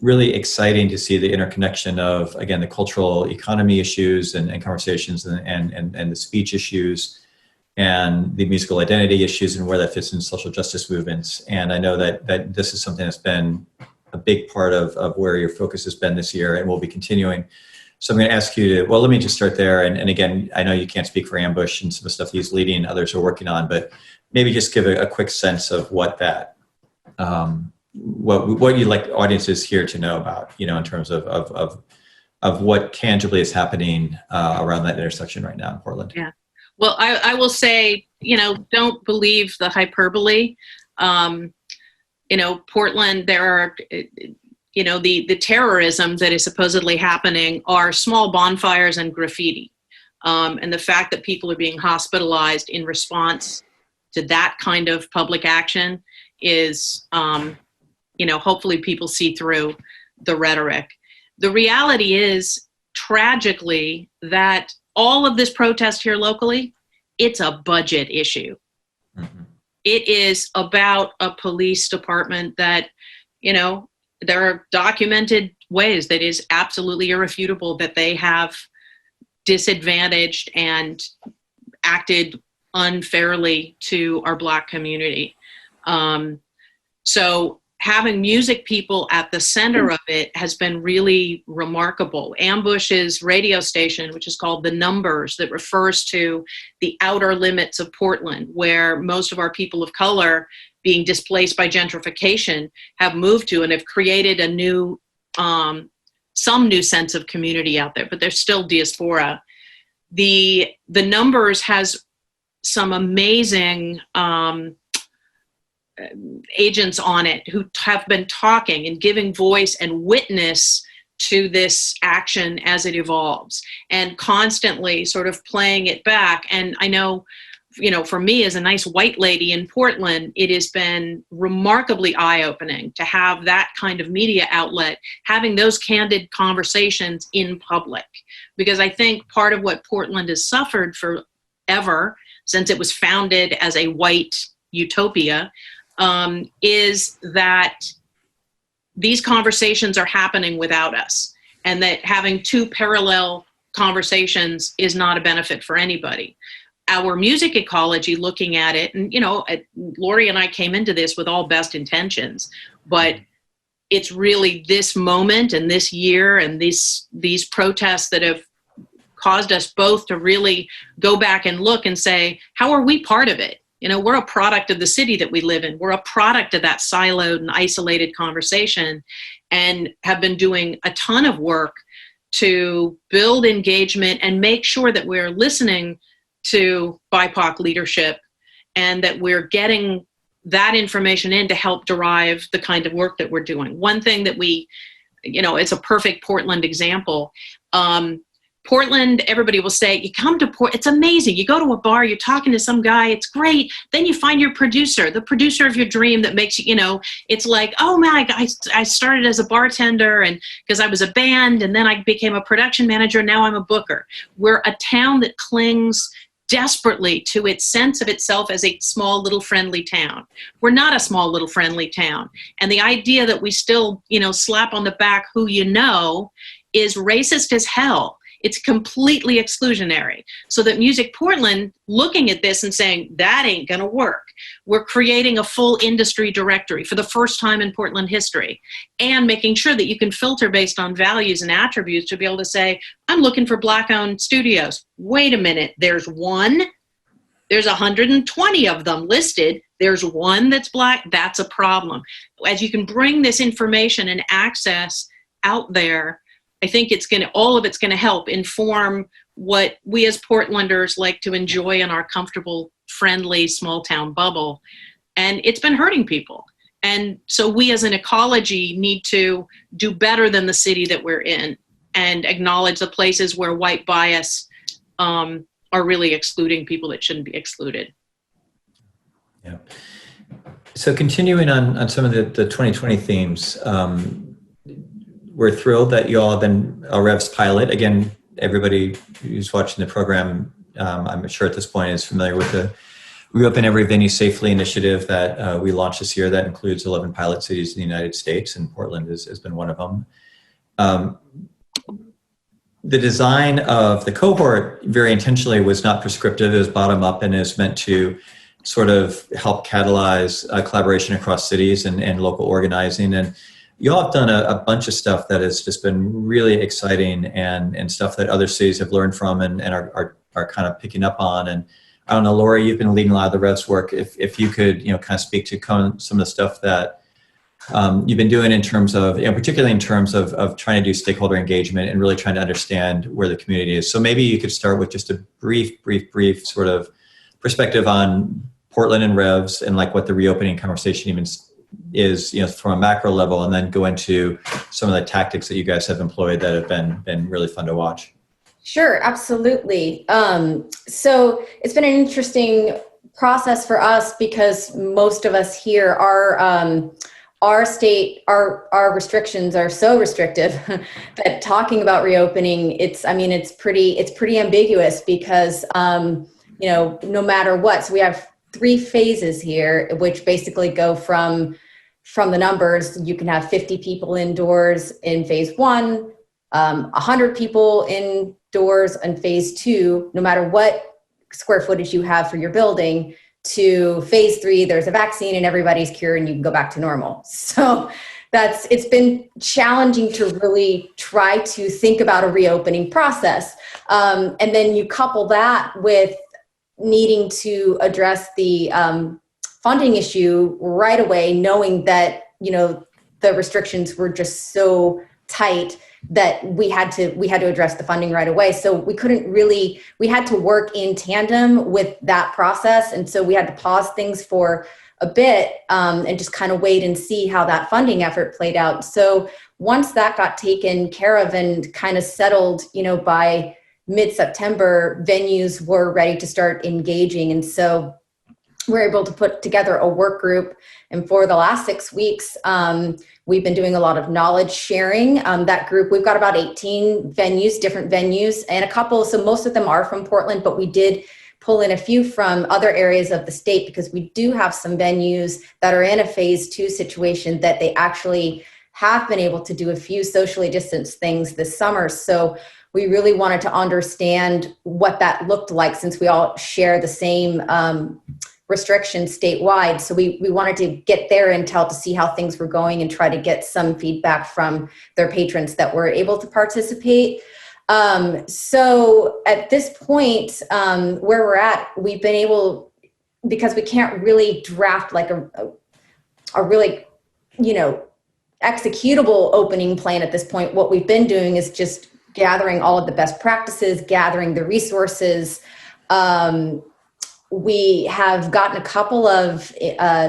really exciting to see the interconnection of, again, the cultural economy issues and conversations and the speech issues and the musical identity issues and where that fits in social justice movements. And I know that this is something that's been a big part of where your focus has been this year and will be continuing. So I'm going to ask you to, well, let me just start there. And again, I know you can't speak for Ambush and some of the stuff he's leading, others are working on, but maybe just give a quick sense of what that, what you'd like audiences here to know about, in terms of what tangibly is happening around that intersection right now in Portland. Yeah. Well, I will say, don't believe the hyperbole. Portland, there are, the terrorism that is supposedly happening are small bonfires and graffiti. And the fact that people are being hospitalized in response to that kind of public action is, hopefully people see through the rhetoric. The reality is, tragically, that all of this protest here locally, it's a budget issue. Mm-hmm. It is about a police department that, there are documented ways that is absolutely irrefutable that they have disadvantaged and acted unfairly to our Black community. So having music people at the center of it has been really remarkable. Ambush's radio station, which is called the Numberz, that refers to the outer limits of Portland, where most of our people of color being displaced by gentrification have moved to and have created a new, some new sense of community out there, but there's still diaspora. The Numberz has some amazing agents on it who have been talking and giving voice and witness to this action as it evolves and constantly sort of playing it back. And I know, for me as a nice white lady in Portland, it has been remarkably eye-opening to have that kind of media outlet, having those candid conversations in public. Because I think part of what Portland has suffered forever, since it was founded as a white utopia, is that these conversations are happening without us, and that having two parallel conversations is not a benefit for anybody. Our music ecology, looking at it, and Lori and I came into this with all best intentions, but it's really this moment and this year and these protests that have caused us both to really go back and look and say, how are we part of it? We're a product of the city that we live in. We're a product of that siloed and isolated conversation, and have been doing a ton of work to build engagement and make sure that we're listening to BIPOC leadership and that we're getting that information in to help derive the kind of work that we're doing. One thing that it's a perfect Portland example. Portland, everybody will say, you come to Portland, it's amazing. You go to a bar, you're talking to some guy, it's great. Then you find your producer, the producer of your dream that makes you, it's like, oh man, I started as a bartender and because I was a band, and then I became a production manager, now I'm a booker. We're a town that clings desperately to its sense of itself as a small little friendly town. We're not a small little friendly town. And the idea that we still, slap on the back who is racist as hell. It's completely exclusionary. So that MusicPortland, looking at this and saying, that ain't gonna work. We're creating a full industry directory for the first time in Portland history, and making sure that you can filter based on values and attributes to be able to say, I'm looking for Black-owned studios. Wait a minute, there's one there's 120 of them listed. There's one that's black. That's a problem. As you can bring this information and access out there, I think all of it's going to help inform what we as Portlanders like to enjoy in our comfortable, friendly, small town bubble. And it's been hurting people. And so we as an ecology need to do better than the city that we're in and acknowledge the places where white bias are really excluding people that shouldn't be excluded. Yeah. So continuing on some of the 2020 themes, we're thrilled that you all have been a REVS pilot. Again, everybody who's watching the program, I'm sure at this point is familiar with the Reopen Every Venue Safely initiative that we launched this year that includes 11 pilot cities in the United States, and Portland has been one of them. The design of the cohort very intentionally was not prescriptive. It was bottom up and is meant to sort of help catalyze collaboration across cities and local organizing. And you all have done a bunch of stuff that has just been really exciting and stuff that other cities have learned from and are kind of picking up on. And I don't know, Lori, you've been leading a lot of the REVS work. If you could, kind of speak to some of the stuff that you've been doing in terms of, particularly in terms of trying to do stakeholder engagement and really trying to understand where the community is. So maybe you could start with just a brief sort of perspective on Portland and REVS and like what the reopening conversation even is, from a macro level, and then go into some of the tactics that you guys have employed that have been really fun to watch. Sure, absolutely. So it's been an interesting process for us because most of us here our restrictions are so restrictive that talking about reopening, it's pretty ambiguous because, no matter what. So we have 3 phases here, which basically go from the numbers. You can have 50 people indoors in phase 1, 100 people indoors in phase 2, no matter what square footage you have for your building, to phase 3, there's a vaccine and everybody's cured and you can go back to normal. So it's been challenging to really try to think about a reopening process. And then you couple that with needing to address the funding issue right away, knowing that, the restrictions were just so tight that we had to address the funding right away. So we had to work in tandem with that process. And so we had to pause things for a bit and just kind of wait and see how that funding effort played out. So once that got taken care of and kind of settled, by mid-September, venues were ready to start engaging. And so we're able to put together a work group. And for the last 6 weeks, we've been doing a lot of knowledge sharing. That group, we've got about 18 venues, different venues, and a couple, so most of them are from Portland, but we did pull in a few from other areas of the state because we do have some venues that are in a phase 2 situation that they actually have been able to do a few socially distanced things this summer. So we really wanted to understand what that looked like since we all share the same restrictions statewide. So we wanted to get their intel to see how things were going and try to get some feedback from their patrons that were able to participate. So at this point, where we're at, we've been able, because we can't really draft like a really, executable opening plan at this point. What we've been doing is just gathering all of the best practices, gathering the resources. We have gotten a couple of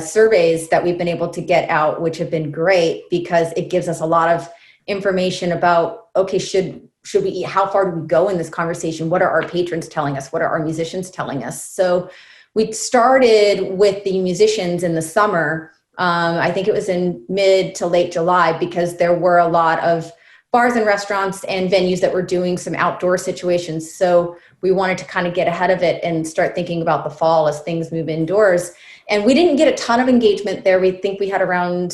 surveys that we've been able to get out, which have been great because it gives us a lot of information about, okay, should we eat? How far do we go in this conversation? What are our patrons telling us? What are our musicians telling us? So we started with the musicians in the summer. I think it was in mid to late July because there were a lot of bars and restaurants and venues that were doing some outdoor situations. So we wanted to kind of get ahead of it and start thinking about the fall as things move indoors. And we didn't get a ton of engagement there. We think we had around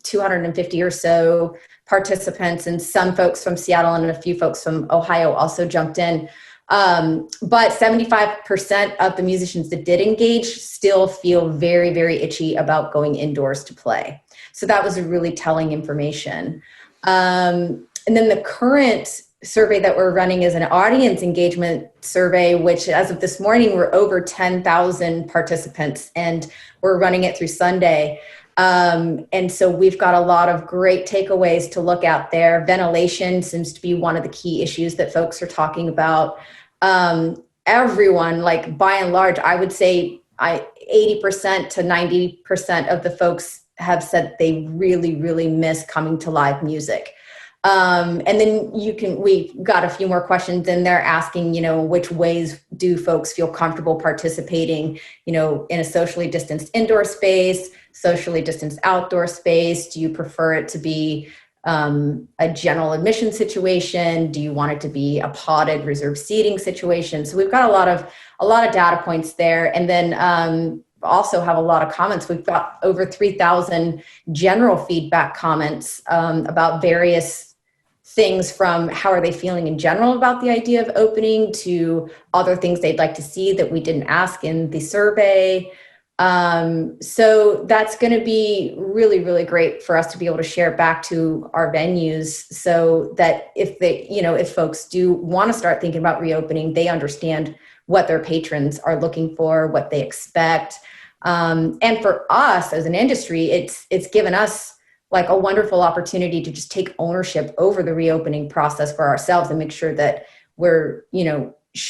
250 or so participants, and some folks from Seattle and a few folks from Ohio also jumped in. But 75% of the musicians that did engage still feel very, very itchy about going indoors to play. So that was really telling information. And then the current survey that we're running is an audience engagement survey, which as of this morning, we're over 10,000 participants, and we're running it through Sunday. And so we've got a lot of great takeaways to look at there. Ventilation seems to be one of the key issues that folks are talking about. Everyone, like by and large, I would say 80% to 90% of the folks have said they really, really miss coming to live music. And then we got a few more questions in there asking, which ways do folks feel comfortable participating, in a socially distanced indoor space, socially distanced outdoor space? Do you prefer it to be a general admission situation? Do you want it to be a potted reserved seating situation? So we've got a lot of data points there. And then also have a lot of comments. We've got over 3,000 general feedback comments about various things, from how are they feeling in general about the idea of opening to other things they'd like to see that we didn't ask in the survey. So that's going to be really, really great for us to be able to share back to our venues, so that if folks do want to start thinking about reopening, they understand what their patrons are looking for, what they expect. And for us as an industry, it's given us like a wonderful opportunity to just take ownership over the reopening process for ourselves and make sure that we're,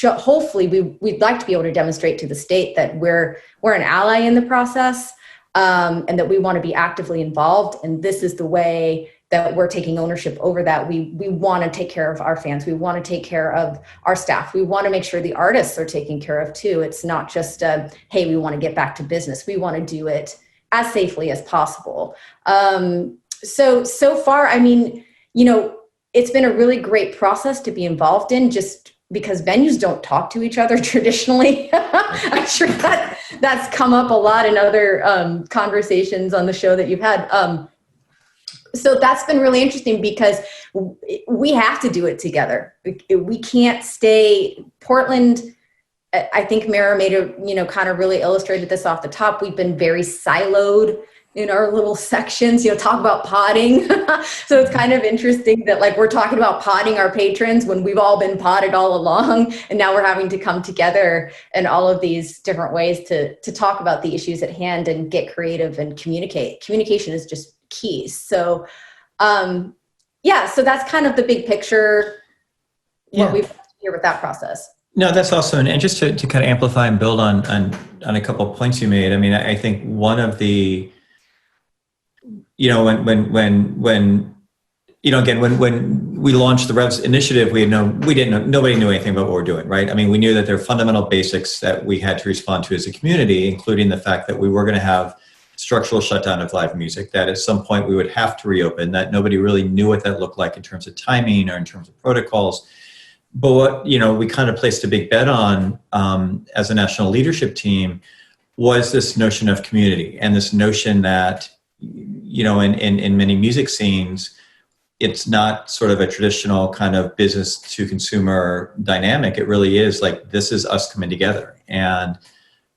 hopefully we'd like to be able to demonstrate to the state that we're an ally in the process, and that we want to be actively involved. And this is the way that we're taking ownership over that. We want to take care of our fans. We want to take care of our staff. We want to make sure the artists are taken care of too. It's not just hey, we want to get back to business. We want to do it as safely as possible. So far, I mean, it's been a really great process to be involved in, just because venues don't talk to each other traditionally. I'm sure that's come up a lot in other conversations on the show that you've had. So that's been really interesting because we have to do it together. We can't stay Portland. I think Meara kind of really illustrated this off the top. We've been very siloed in our little sections, talk about potting. So it's kind of interesting that we're talking about potting our patrons when we've all been potted all along. And now we're having to come together in all of these different ways to talk about the issues at hand and get creative and communicate. Communication is just key. So, so that's kind of the big picture, what we've done here with that process. No, that's awesome. And just to kind of amplify and build on a couple of points you made, I mean, I think one of the, when we launched the REVS initiative, nobody knew anything about what we're doing, right? I mean, we knew that there are fundamental basics that we had to respond to as a community, including the fact that we were going to have structural shutdown of live music, that at some point we would have to reopen, that nobody really knew what that looked like in terms of timing or in terms of protocols. But what, we kind of placed a big bet on as a national leadership team was this notion of community, and this notion that, in many music scenes, it's not sort of a traditional kind of business to consumer dynamic. It really is like, this is us coming together. And,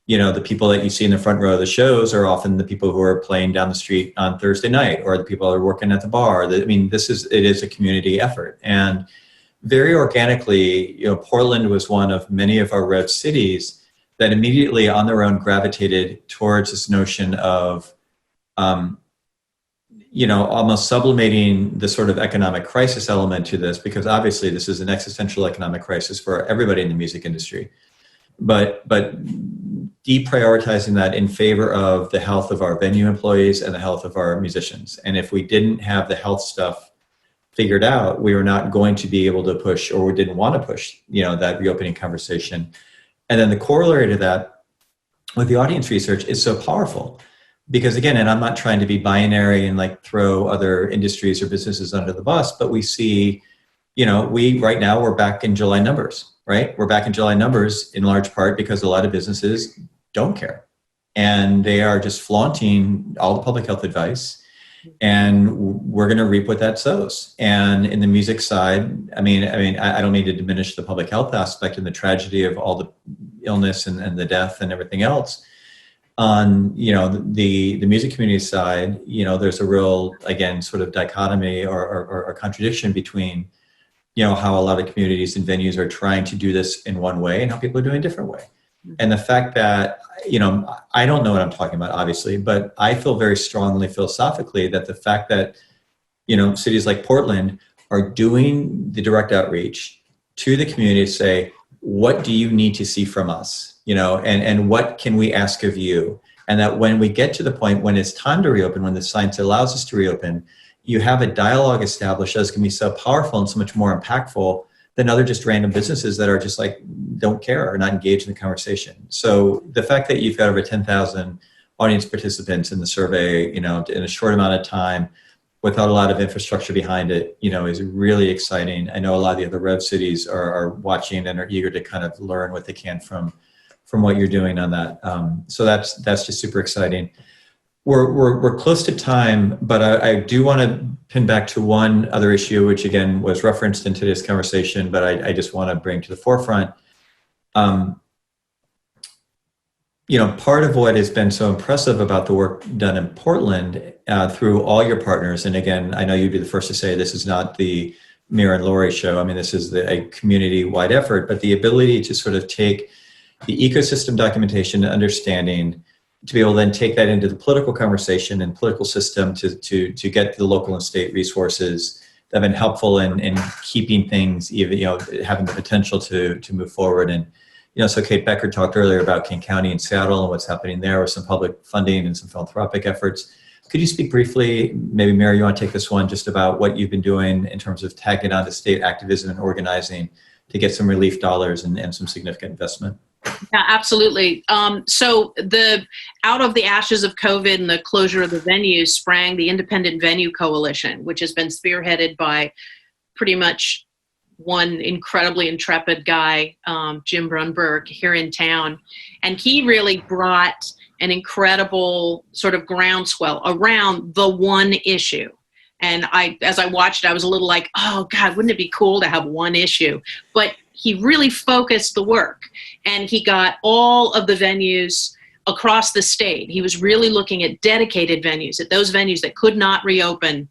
the people that you see in the front row of the shows are often the people who are playing down the street on Thursday night, or the people who are working at the bar. It is a community effort. And very organically, Portland was one of many of our REVS cities that immediately on their own gravitated towards this notion of, almost sublimating the sort of economic crisis element to this, because obviously this is an existential economic crisis for everybody in the music industry. But deprioritizing that in favor of the health of our venue employees and the health of our musicians. And if we didn't have the health stuff figured out, we were not going to be able to push, or we didn't want to push, that reopening conversation. And then the corollary to that with the audience research is so powerful, because again, and I'm not trying to be binary and throw other industries or businesses under the bus, but we see, right now we're back in July numbers, right? We're back in July numbers in large part because a lot of businesses don't care, and they are just flaunting all the public health advice. And we're going to reap what that sows. And in the music side, I don't mean to diminish the public health aspect and the tragedy of all the illness and the death and everything else. On, the music community side, there's a real, again, sort of dichotomy or contradiction between, how a lot of communities and venues are trying to do this in one way and how people are doing a different way. And the fact that, I don't know what I'm talking about, obviously, but I feel very strongly philosophically that the fact that, cities like Portland are doing the direct outreach to the community to say, what do you need to see from us? And what can we ask of you? And that when we get to the point when it's time to reopen, when the science allows us to reopen, you have a dialogue established that's going to be so powerful and so much more impactful than other just random businesses that are just like, don't care or not engaged in the conversation. So the fact that you've got over 10,000 audience participants in the survey, in a short amount of time without a lot of infrastructure behind it, is really exciting. I know a lot of the other REVS cities are watching and are eager to kind of learn what they can from what you're doing on that. So that's just super exciting. We're close to time, but I do want to pin back to one other issue, which again was referenced in today's conversation, but I just want to bring to the forefront. Part of what has been so impressive about the work done in Portland through all your partners, and again, I know you'd be the first to say this is not the Meara and Lori show. I mean, this is a community-wide effort, but the ability to sort of take the ecosystem documentation and understanding to be able to then take that into the political conversation and political system to get the local and state resources that have been helpful in keeping things even, having the potential to move forward. And, so Kate Becker talked earlier about King County and Seattle and what's happening there with some public funding and some philanthropic efforts. Could you speak briefly, maybe Meara, you want to take this one, just about what you've been doing in terms of tagging on to state activism and organizing to get some relief dollars and some significant investment? Yeah, absolutely. So out of the ashes of COVID and the closure of the venues sprang the Independent Venue Coalition, which has been spearheaded by pretty much one incredibly intrepid guy, Jim Brunberg, here in town. And he really brought an incredible sort of groundswell around the one issue. And as I watched it, I was a little like, oh God, wouldn't it be cool to have one issue? But he really focused the work, and he got all of the venues across the state. He was really looking at dedicated venues, at those venues that could not reopen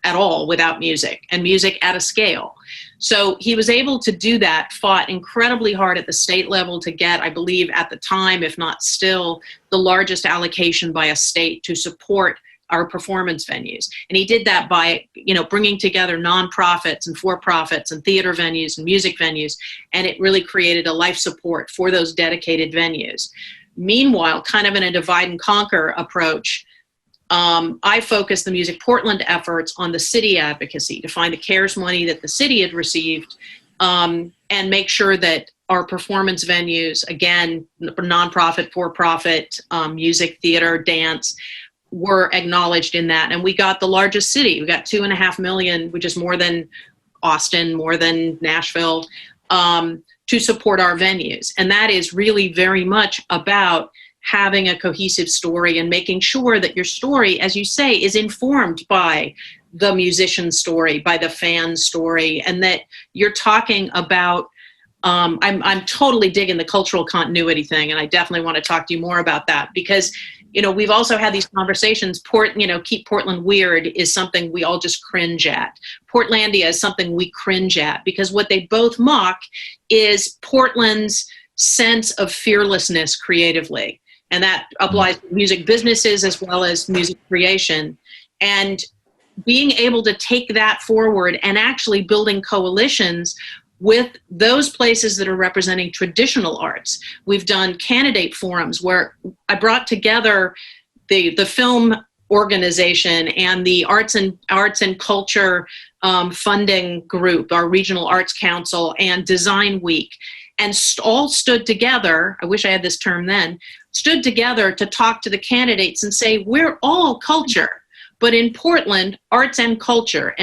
at all without music, and music at a scale. So he was able to do that, fought incredibly hard at the state level to get, I believe at the time, if not still, the largest allocation by a state to support our performance venues. And he did that by, bringing together nonprofits and for-profits and theater venues and music venues. And it really created a life support for those dedicated venues. Meanwhile, kind of in a divide and conquer approach, I focused the MusicPortland efforts on the city advocacy to find the CARES money that the city had received and make sure that our performance venues, again, nonprofit, for-profit, music, theater, dance, were acknowledged in that. And we got the largest city. We got 2.5 million, which is more than Austin, more than Nashville, to support our venues. And that is really very much about having a cohesive story and making sure that your story, as you say, is informed by the musician's story, by the fan's story, and that you're talking about I'm totally digging the cultural continuity thing, and I definitely want to talk to you more about that, because we've also had these conversations. Keep Portland weird is something we all just cringe at. Portlandia is something we cringe at, because what they both mock is Portland's sense of fearlessness creatively. And that applies to music businesses as well as music creation. And being able to take that forward and actually building coalitions with those places that are representing traditional arts. We've done candidate forums where I brought together the film organization and the arts and culture funding group, our regional arts council, and Design Week, and all stood together. I wish I had this term then. Stood together to talk to the candidates and say, we're all culture, but in Portland, arts and culture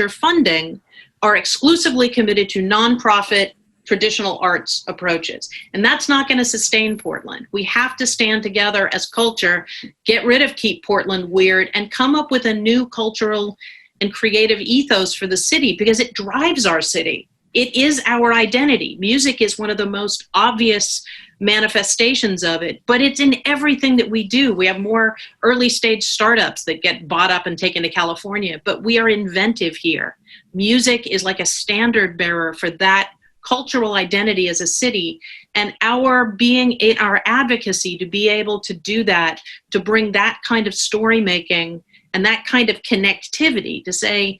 funding are exclusively committed to nonprofit traditional arts approaches. And that's not going to sustain Portland. We have to stand together as culture, get rid of Keep Portland Weird, and come up with a new cultural and creative ethos for the city, because it drives our city. It is our identity. Music is one of the most obvious manifestations of it, but it's in everything that we do. We have more early stage startups that get bought up and taken to California, but we are inventive here. music is like a standard bearer for that cultural identity as a city, and our advocacy to be able to do that, to bring that kind of story making and that kind of connectivity, to say,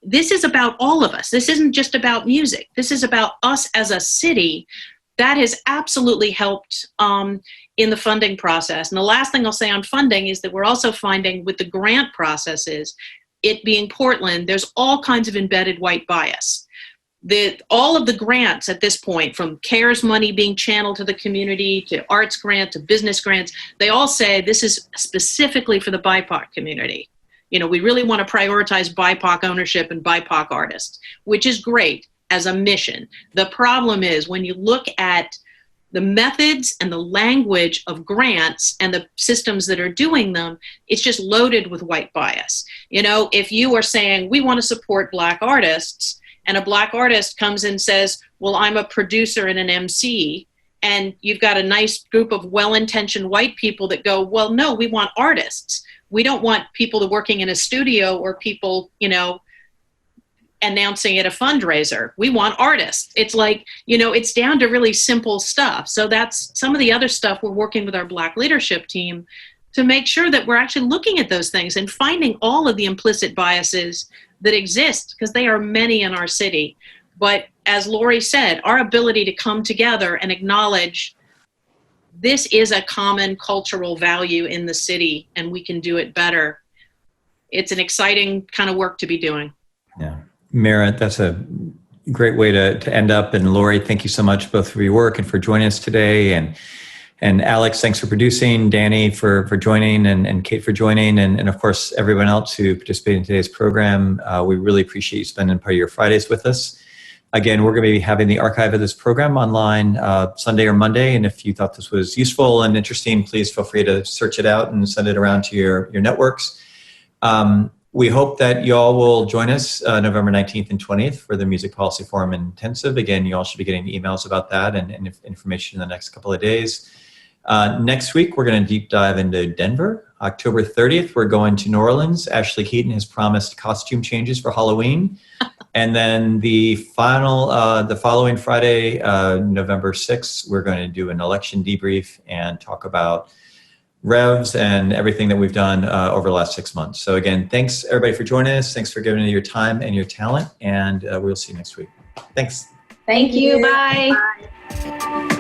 this is about all of us. This isn't just about music. This is about us as a city. That has absolutely helped in the funding process. And the last thing I'll say on funding is that we're also finding with the grant processes, it being Portland, there's all kinds of embedded white bias. All of the grants at this point, from CARES money being channeled to the community, to arts grant, to business grants, they all say this is specifically for the BIPOC community. You know, we really want to prioritize BIPOC ownership and BIPOC artists, which is great as a mission. The problem is when you look at the methods and the language of grants and the systems that are doing them, it's just loaded with white bias. You know, if you are saying, we want to support Black artists, and a Black artist comes and says, well, I'm a producer and an MC, and you've got a nice group of well-intentioned white people that go, well, no, we want artists. We don't want people working in a studio or people, you know, announcing at a fundraiser. We want artists. It's like, you know, it's down to really simple stuff. So that's some of the other stuff we're working with our Black leadership team to make sure that we're actually looking at those things and finding all of the implicit biases that exist, because they are many in our city. But as Lori said, our ability to come together and acknowledge this is a common cultural value in the city and we can do it better. It's an exciting kind of work to be doing. Yeah. Meara, that's a great way to end up. And Lori, thank you so much both for your work and for joining us today. And Alex, thanks for producing, Dani for joining, and Kate for joining, and of course, everyone else who participated in today's program. We really appreciate you spending part of your Fridays with us. Again, we're going to be having the archive of this program online Sunday or Monday, and if you thought this was useful and interesting, please feel free to search it out and send it around to your networks. We hope that you all will join us November 19th and 20th for the Music Policy Forum Intensive. Again, you all should be getting emails about that and information in the next couple of days. Next week, we're going to deep dive into Denver. October 30th, we're going to New Orleans. Ashley Keaton has promised costume changes for Halloween. And then the following Friday, November 6th, we're going to do an election debrief and talk about REVS and everything that we've done over the last 6 months. So again, thanks everybody for joining us. Thanks for giving us your time and your talent. And we'll see you next week. Thanks. Thank you. Bye. Bye.